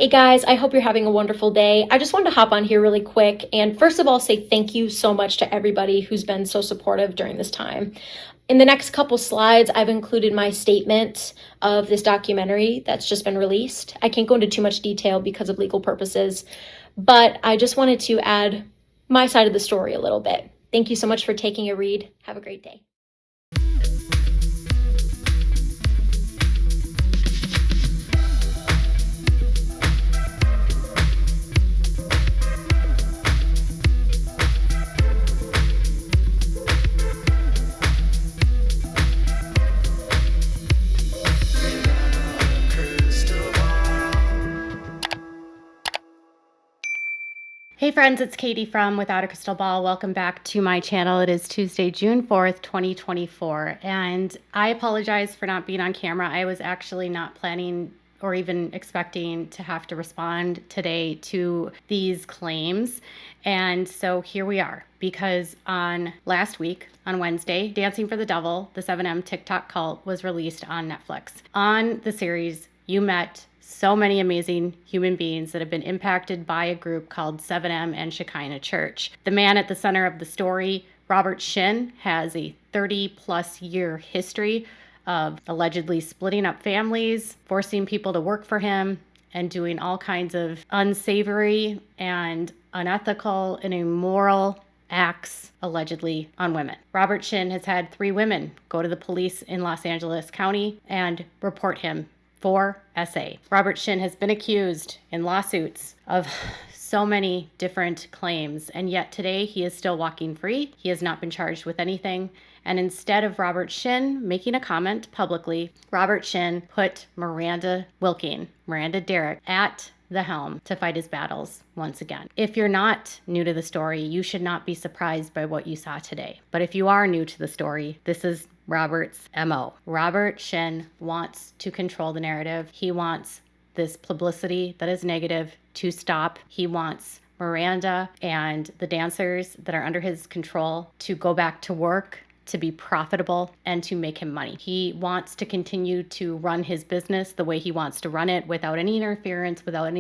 Hey guys, I hope you're having a wonderful day. I just wanted to hop on here really quick and first of all say thank you so much to everybody who's been so supportive during this time. In the next couple slides, I've included my statement of this documentary that's just been released. I can't go into too much detail because of legal purposes, but I just wanted to add my side of the story a little bit. Thank you so much for taking a read. Have a great day. Hey friends, it's Katie from Without a Crystal Ball. Welcome back to my channel. It is Tuesday, June 4th, 2024, and I apologize for not being on camera. I was actually not planning or even expecting to have to respond today to these claims. And so here we are, because on last week, on Wednesday, Dancing for the Devil, the 7M TikTok cult, was released on Netflix. On the series, you met so many amazing human beings that have been impacted by a group called 7M and Shekinah Church. The man at the center of the story, Robert Shin, has a 30-plus year history of allegedly splitting up families, forcing people to work for him, and doing all kinds of unsavory and unethical and immoral acts allegedly on women. Robert Shin has had 3 women go to the police in Los Angeles County and report him for SA. Robert Shin has been accused in lawsuits of so many different claims, and yet today he is still walking free. He has not been charged with anything. And instead of Robert Shin making a comment publicly, Robert Shin put Miranda Derrick, at the helm to fight his battles once again. If you're not new to the story, you should not be surprised by what you saw today. But if you are new to the story, this is Robert's MO. Robert Shin wants to control the narrative. He wants this publicity that is negative to stop. He wants Miranda and the dancers that are under his control to go back to work, to be profitable, and to make him money. He wants to continue to run his business the way he wants to run it, without any interference, without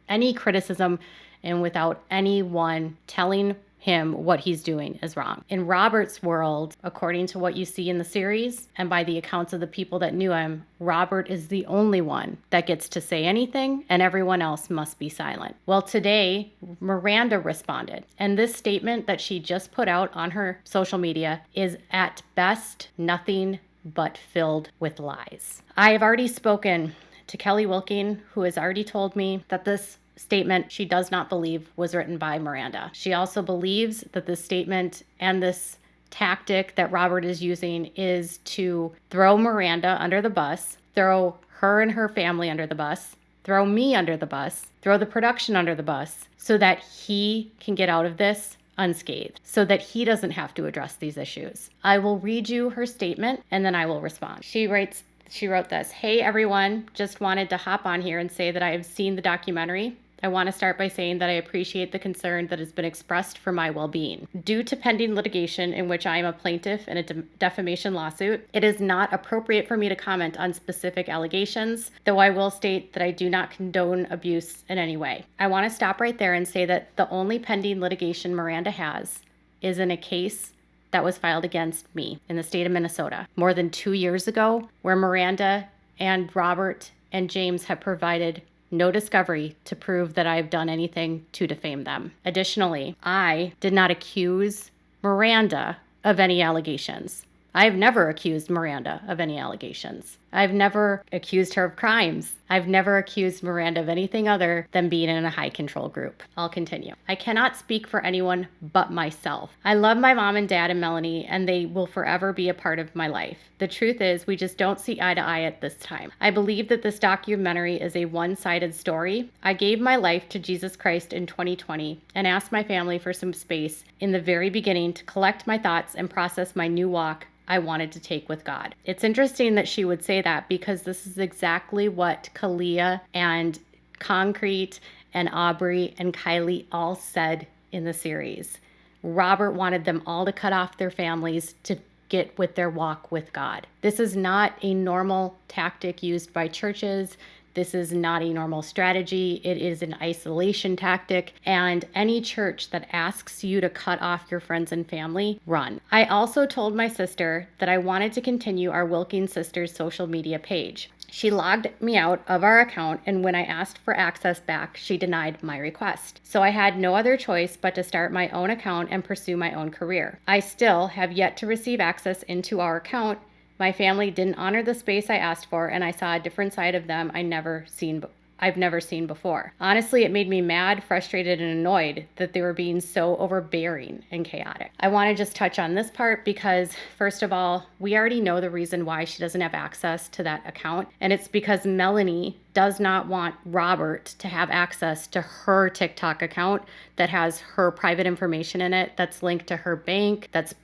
any criticism, and without anyone telling him what he's doing is wrong. In Robert's world, according to what you see in the series and by the accounts of the people that knew him, Robert is the only one that gets to say anything, and everyone else must be silent. Well, today, Miranda responded, and this statement that she just put out on her social media is at best nothing but filled with lies. I have already spoken to Kelly Wilking, who has already told me that this statement she does not believe was written by Miranda. She also believes that this statement and this tactic that Robert is using is to throw Miranda under the bus, throw her and her family under the bus, throw me under the bus, throw the production under the bus, so that he can get out of this unscathed, so that he doesn't have to address these issues. I will read you her statement and then I will respond. She wrote this: "Hey everyone, just wanted to hop on here and say that I have seen the documentary. I want to start by saying that I appreciate the concern that has been expressed for my well-being. Due to pending litigation in which I am a plaintiff in a defamation lawsuit, it is not appropriate for me to comment on specific allegations, though I will state that I do not condone abuse in any way. I want to stop right there and say that the only pending litigation Miranda has is in a case that was filed against me in the state of Minnesota more than 2 years ago, where Miranda and Robert and James have provided no discovery to prove that I've done anything to defame them. Additionally, I did not accuse Miranda of any allegations. I've never accused Miranda of any allegations. I've never accused her of crimes. I've never accused Miranda of anything other than being in a high control group. I'll continue. I cannot speak for anyone but myself. I love my mom and dad and Melanie, and they will forever be a part of my life. The truth is, we just don't see eye to eye at this time. I believe that this documentary is a one-sided story. I gave my life to Jesus Christ in 2020 and asked my family for some space in the very beginning to collect my thoughts and process my new walk I wanted to take with God. It's interesting that she would say that, because this is exactly what Kalia and Concrete and Aubrey and Kylie all said in the series. Robert wanted them all to cut off their families to get with their walk with God. This is not a normal tactic used by churches. This is not a normal strategy. It is an isolation tactic. And any church that asks you to cut off your friends and family, run. I also told my sister that I wanted to continue our Wilkins Sisters social media page. She logged me out of our account, and when I asked for access back, she denied my request. So I had no other choice but to start my own account and pursue my own career. I still have yet to receive access into our account. My family didn't honor the space I asked for, and I saw a different side of them I've never seen before. Honestly, it made me mad, frustrated, and annoyed that they were being so overbearing and chaotic. I want to just touch on this part because, first of all, we already know the reason why she doesn't have access to that account, and it's because Melanie does not want Robert to have access to her TikTok account that has her private information in it, that's linked to her bank, that's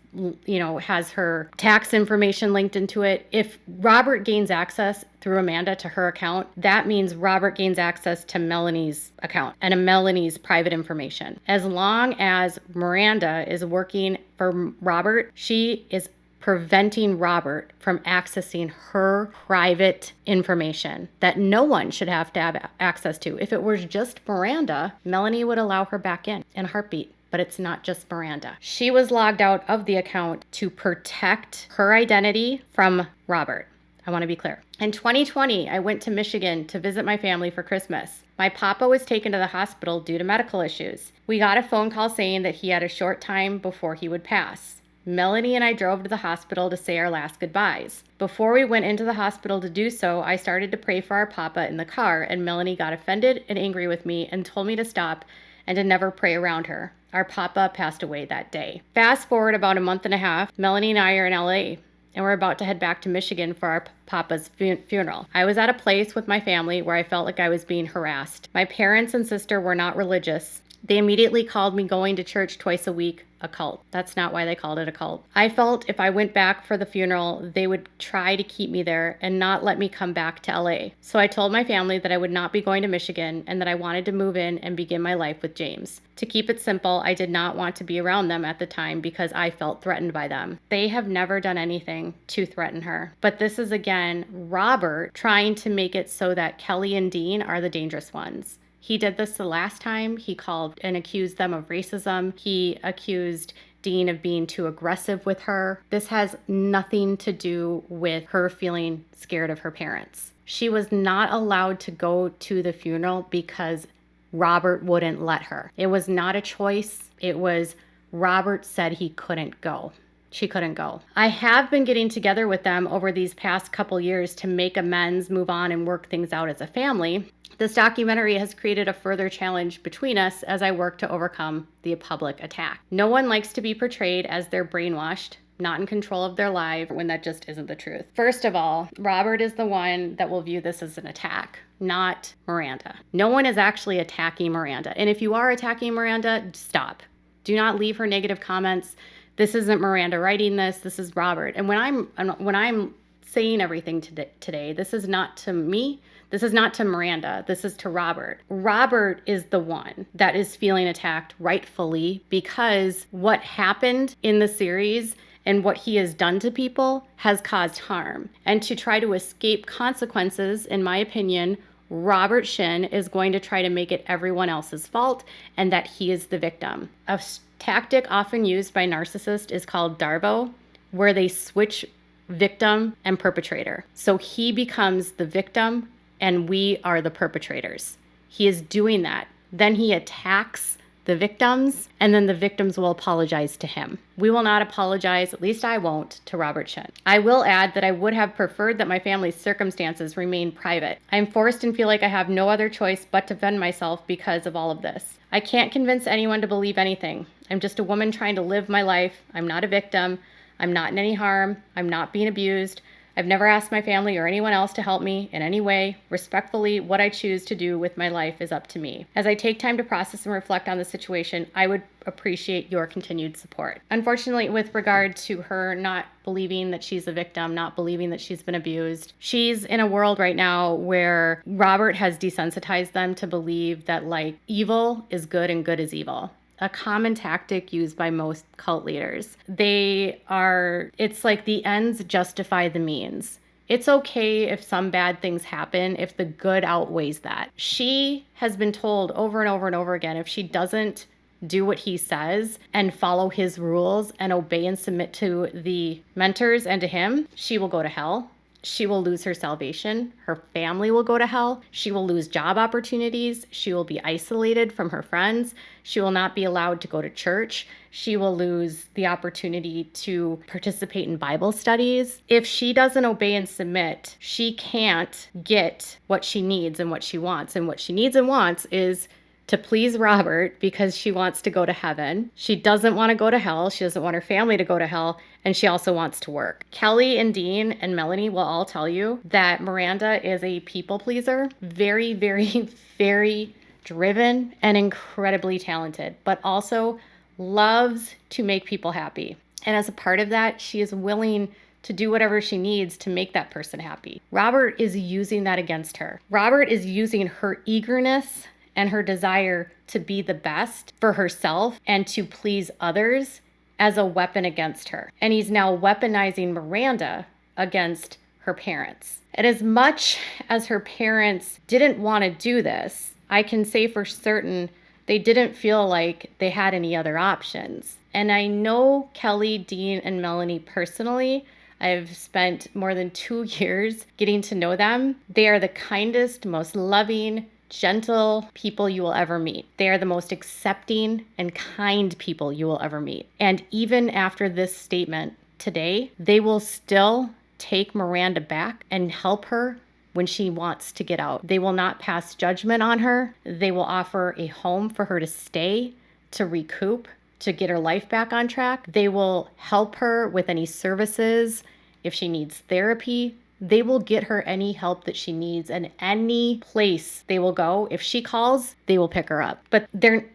has her tax information linked into it. If Robert gains access through Amanda to her account, that means Robert gains access to Melanie's account and Melanie's private information. As long as Miranda is working for Robert, she is preventing Robert from accessing her private information that no one should have to have access to. If it was just Miranda, Melanie would allow her back in a heartbeat. But it's not just Miranda. She was logged out of the account to protect her identity from Robert. I want to be clear. In 2020, I went to Michigan to visit my family for Christmas. My papa was taken to the hospital due to medical issues. We got a phone call saying that he had a short time before he would pass. Melanie and I drove to the hospital to say our last goodbyes. Before we went into the hospital to do so, I started to pray for our papa in the car, and Melanie got offended and angry with me and told me to stop and to never pray around her. Our papa passed away that day. Fast forward about a month and a half, Melanie and I are in LA, and we're about to head back to Michigan for our papa's funeral. I was at a place with my family where I felt like I was being harassed. My parents and sister were not religious. They immediately called me going to church twice a week a cult. That's not why they called it a cult. I felt if I went back for the funeral, they would try to keep me there and not let me come back to LA. So I told my family that I would not be going to Michigan and that I wanted to move in and begin my life with James. To keep it simple, I did not want to be around them at the time because I felt threatened by them. They have never done anything to threaten her. But this is again Robert trying to make it so that Kelly and Dean are the dangerous ones. He did this the last time. He called and accused them of racism. He accused Dean of being too aggressive with her. This has nothing to do with her feeling scared of her parents. She was not allowed to go to the funeral because Robert wouldn't let her. It was not a choice. It was Robert said he couldn't go. She couldn't go. I have been getting together with them over these past couple years to make amends, move on, and work things out as a family. This documentary has created a further challenge between us as I work to overcome the public attack. No one likes to be portrayed as they're brainwashed, not in control of their life, when that just isn't the truth. First of all, Robert is the one that will view this as an attack, not Miranda. No one is actually attacking Miranda. And if you are attacking Miranda, stop. Do not leave her negative comments. This isn't Miranda writing this. This is Robert. And when I'm saying everything today, this is not to me. This is not to Miranda. This is to Robert. Robert is the one that is feeling attacked rightfully because what happened in the series and what he has done to people has caused harm. And to try to escape consequences, in my opinion, Robert Shin is going to try to make it everyone else's fault and that he is the victim. A tactic often used by narcissists is called Darbo, where they switch victim and perpetrator. So he becomes the victim and we are the perpetrators. He is doing that. Then he attacks the victims, and then the victims will apologize to him. We will not apologize, at least I won't, to Robert Shin. I will add that I would have preferred that my family's circumstances remain private. I'm forced and feel like I have no other choice but to defend myself because of all of this. I can't convince anyone to believe anything. I'm just a woman trying to live my life. I'm not a victim. I'm not in any harm. I'm not being abused. I've never asked my family or anyone else to help me in any way. Respectfully, what I choose to do with my life is up to me. As I take time to process and reflect on the situation, I would appreciate your continued support. Unfortunately, with regard to her not believing that she's a victim, not believing that she's been abused, she's in a world right now where Robert has desensitized them to believe that evil is good and good is evil. A common tactic used by most cult leaders. It's like the ends justify the means. It's okay if some bad things happen, if the good outweighs that. She has been told over and over and over again, if she doesn't do what he says and follow his rules and obey and submit to the mentors and to him, she will go to hell. She will lose her salvation. Her family will go to hell. She will lose job opportunities. She will be isolated from her friends. She will not be allowed to go to church. She will lose the opportunity to participate in Bible studies. If she doesn't obey and submit, she can't get what she needs and what she wants. And what she needs and wants is to please Robert because she wants to go to heaven. She doesn't want to go to hell. She doesn't want her family to go to hell. And she also wants to work. Kelly and Dean and Melanie will all tell you that Miranda is a people pleaser. Very, very, very driven and incredibly talented, but also loves to make people happy. And as a part of that, she is willing to do whatever she needs to make that person happy. Robert is using that against her. Robert is using her eagerness and her desire to be the best for herself and to please others as a weapon against her. And he's now weaponizing Miranda against her parents. And as much as her parents didn't want to do this, I can say for certain they didn't feel like they had any other options. And I know Kelly, Dean, and Melanie personally. I've spent more than 2 years getting to know them. They are the kindest, most loving, gentle people you will ever meet. They are the most accepting and kind people you will ever meet. And even after this statement today, they will still take Miranda back and help her when she wants to get out. They will not pass judgment on her. They will offer a home for her to stay, to recoup, to get her life back on track. They will help her with any services. If she needs therapy, they will get her any help that she needs, and any place they will go. If she calls, they will pick her up. But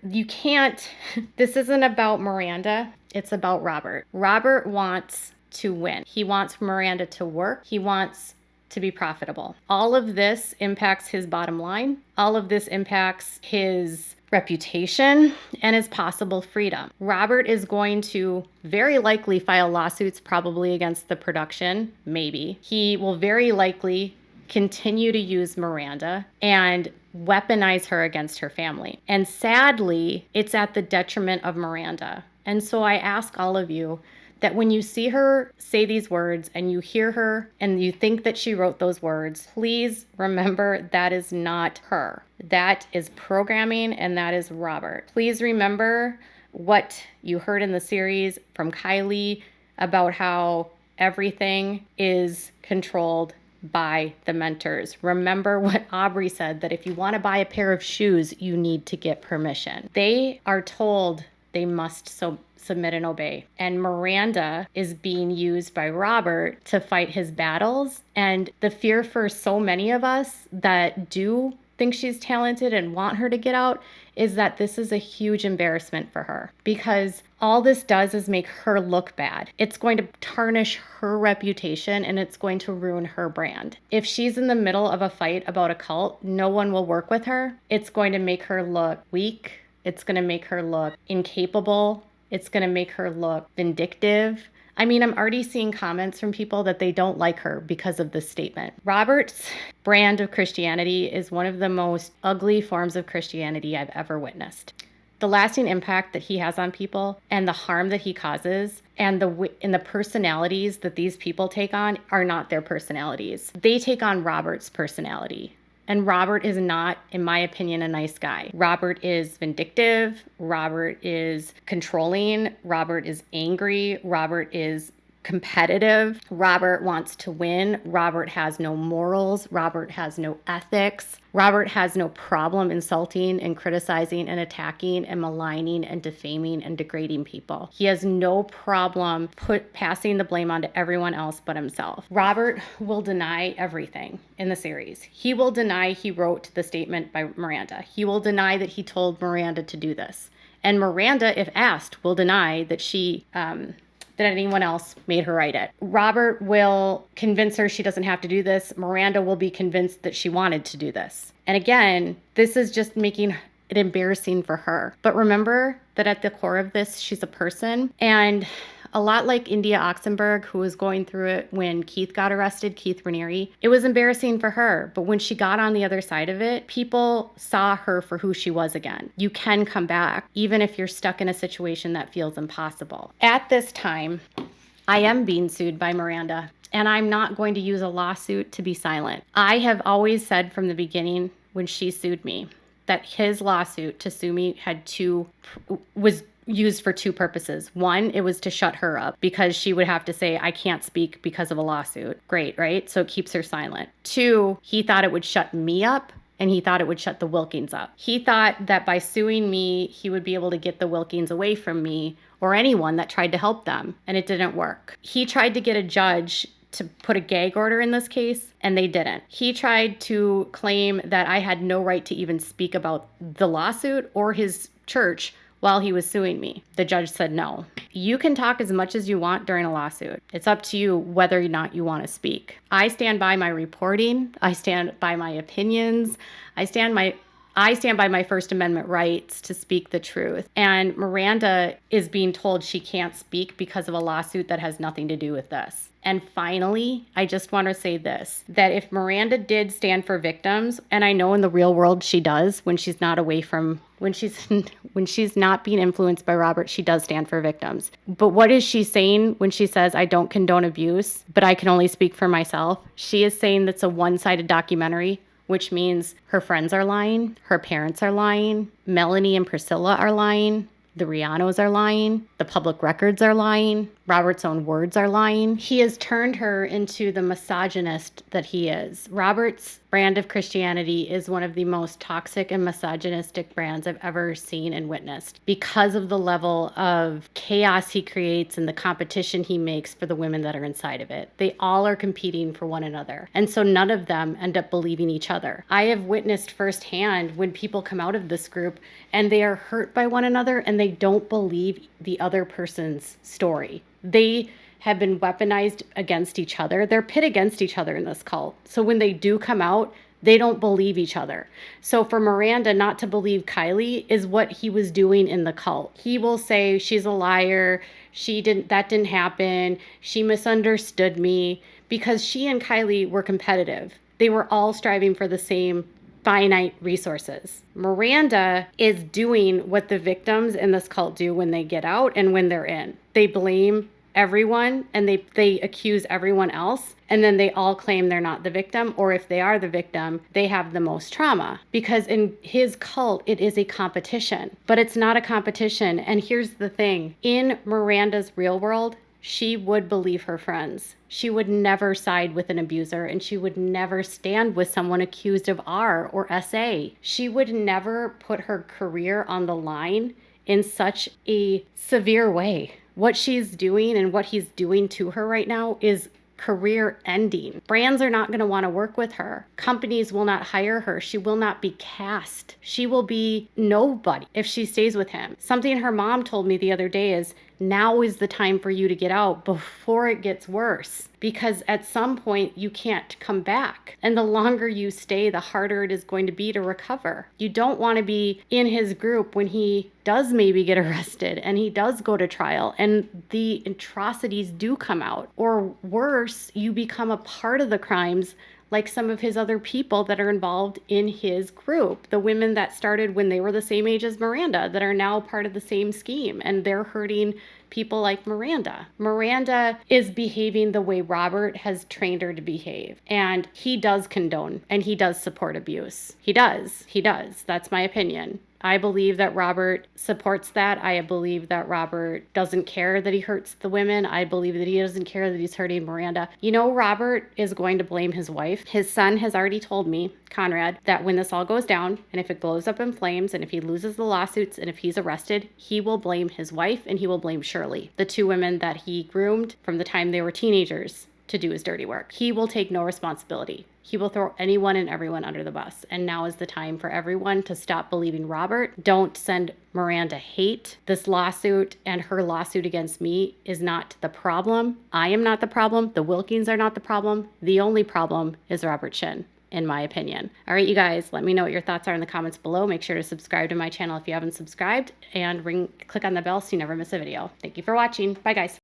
you can't, this isn't about Miranda, it's about Robert. Robert wants to win. He wants Miranda to work. He wants to be profitable. All of this impacts his bottom line. All of this impacts his reputation and his possible freedom. Robert is going to very likely file lawsuits probably against the production, maybe. He will very likely continue to use Miranda and weaponize her against her family. And sadly, it's at the detriment of Miranda. And so I ask all of you that when you see her say these words and you hear her and you think that she wrote those words, please remember that is not her. That is programming and that is Robert. Please remember what you heard in the series from Kylie about how everything is controlled by the mentors. Remember what Aubrey said, that if you want to buy a pair of shoes, you need to get permission. They are told they must submit and obey. And Miranda is being used by Robert to fight his battles. And the fear for so many of us that do think she's talented and want her to get out is that this is a huge embarrassment for her, because all this does is make her look bad. It's going to tarnish her reputation and it's going to ruin her brand. If she's in the middle of a fight about a cult, no one will work with her. It's going to make her look weak. It's going to make her look incapable. It's going to make her look vindictive. I mean, I'm already seeing comments from people that they don't like her because of this statement. Robert's brand of Christianity is one of the most ugly forms of Christianity I've ever witnessed. The lasting impact that he has on people and the harm that he causes and the personalities that these people take on are not their personalities. They take on Robert's personality. And Robert is not, in my opinion, a nice guy. Robert is vindictive. Robert is controlling. Robert is angry. Robert is competitive. Robert wants to win. Robert has no morals. Robert has no ethics. Robert has no problem insulting and criticizing and attacking and maligning and defaming and degrading people. He has no problem passing the blame onto everyone else but himself. Robert will deny everything in the series. He will deny he wrote the statement by Miranda. He will deny that he told Miranda to do this. And Miranda, if asked, will deny that that anyone else made her write it. Robert will convince her she doesn't have to do this. Miranda will be convinced that she wanted to do this. And again, this is just making it embarrassing for her. But remember that at the core of this, she's a person. And A lot like India Oxenberg, who was going through it when Keith got arrested, Keith Raniere. It was embarrassing for her, but when she got on the other side of it, people saw her for who she was again. You can come back, even if you're stuck in a situation that feels impossible. At this time, I am being sued by Miranda, and I'm not going to use a lawsuit to be silent. I have always said from the beginning when she sued me that his lawsuit to sue me was used for two purposes. One, it was to shut her up because she would have to say, I can't speak because of a lawsuit. Great, right? So it keeps her silent. Two, he thought it would shut me up, and he thought it would shut the Wilkins up. He thought that by suing me, he would be able to get the Wilkins away from me or anyone that tried to help them, and it didn't work. He tried to get a judge to put a gag order in this case, and they didn't. He tried to claim that I had no right to even speak about the lawsuit or his church while he was suing me. The judge said no. You can talk as much as you want during a lawsuit. It's up to you whether or not you want to speak. I stand by my reporting. I stand by my opinions. I stand by my First Amendment rights to speak the truth. And Miranda is being told she can't speak because of a lawsuit that has nothing to do with this. And finally, I just want to say this, that if Miranda did stand for victims, and I know in the real world she does, when she's not being influenced by Robert, she does stand for victims. But what is she saying when she says, I don't condone abuse, but I can only speak for myself? She is saying that's a one-sided documentary, which means her friends are lying, her parents are lying, Melanie and Priscilla are lying, the Rianos are lying, the public records are lying, Robert's own words are lying. He has turned her into the misogynist that he is. Robert's brand of Christianity is one of the most toxic and misogynistic brands I've ever seen and witnessed because of the level of chaos he creates and the competition he makes for the women that are inside of it. They all are competing for one another. And so none of them end up believing each other. I have witnessed firsthand when people come out of this group and they are hurt by one another and they don't believe the other person's story. They have been weaponized against each other. They're pit against each other in this cult. So when they do come out, they don't believe each other. So for Miranda not to believe Kylie is what he was doing in the cult. He will say, she's a liar. That didn't happen. She misunderstood me, because she and Kylie were competitive. They were all striving for the same finite resources. Miranda is doing what the victims in this cult do when they get out and when they're in. They blame everyone and they accuse everyone else, and then they all claim they're not the victim, or if they are the victim, they have the most trauma. Because in his cult, it is a competition, but it's not a competition. And here's the thing, in Miranda's real world, she would believe her friends. She would never side with an abuser, and she would never stand with someone accused of R or SA. She would never put her career on the line in such a severe way. What she's doing and what he's doing to her right now is career ending. Brands are not going to want to work with her. Companies will not hire her. She will not be cast. She will be nobody if she stays with him. Something her mom told me the other day is, now is the time for you to get out before it gets worse, because at some point you can't come back. And the longer you stay, the harder it is going to be to recover. You don't want to be in his group when he does maybe get arrested and he does go to trial and the atrocities do come out. Or worse, you become a part of the crimes, like some of his other people that are involved in his group. The women that started when they were the same age as Miranda that are now part of the same scheme, and they're hurting people like Miranda. Miranda is behaving the way Robert has trained her to behave, and he does condone and he does support abuse. He does. That's my opinion. I believe that Robert supports that. I believe that Robert doesn't care that he hurts the women. I believe that he doesn't care that he's hurting Miranda. You know, Robert is going to blame his wife. His son has already told me, Conrad, that when this all goes down and if it blows up in flames and if he loses the lawsuits and if he's arrested, he will blame his wife and he will blame Shirley, the two women that he groomed from the time they were teenagers to do his dirty work. He will take no responsibility. He will throw anyone and everyone under the bus. And now is the time for everyone to stop believing Robert. Don't send Miranda hate. This lawsuit and her lawsuit against me is not the problem. I am not the problem. The Wilkins are not the problem. The only problem is Robert Shin, in my opinion. All right, you guys, let me know what your thoughts are in the comments below. Make sure to subscribe to my channel if you haven't subscribed, and click on the bell so you never miss a video. Thank you for watching. Bye, guys.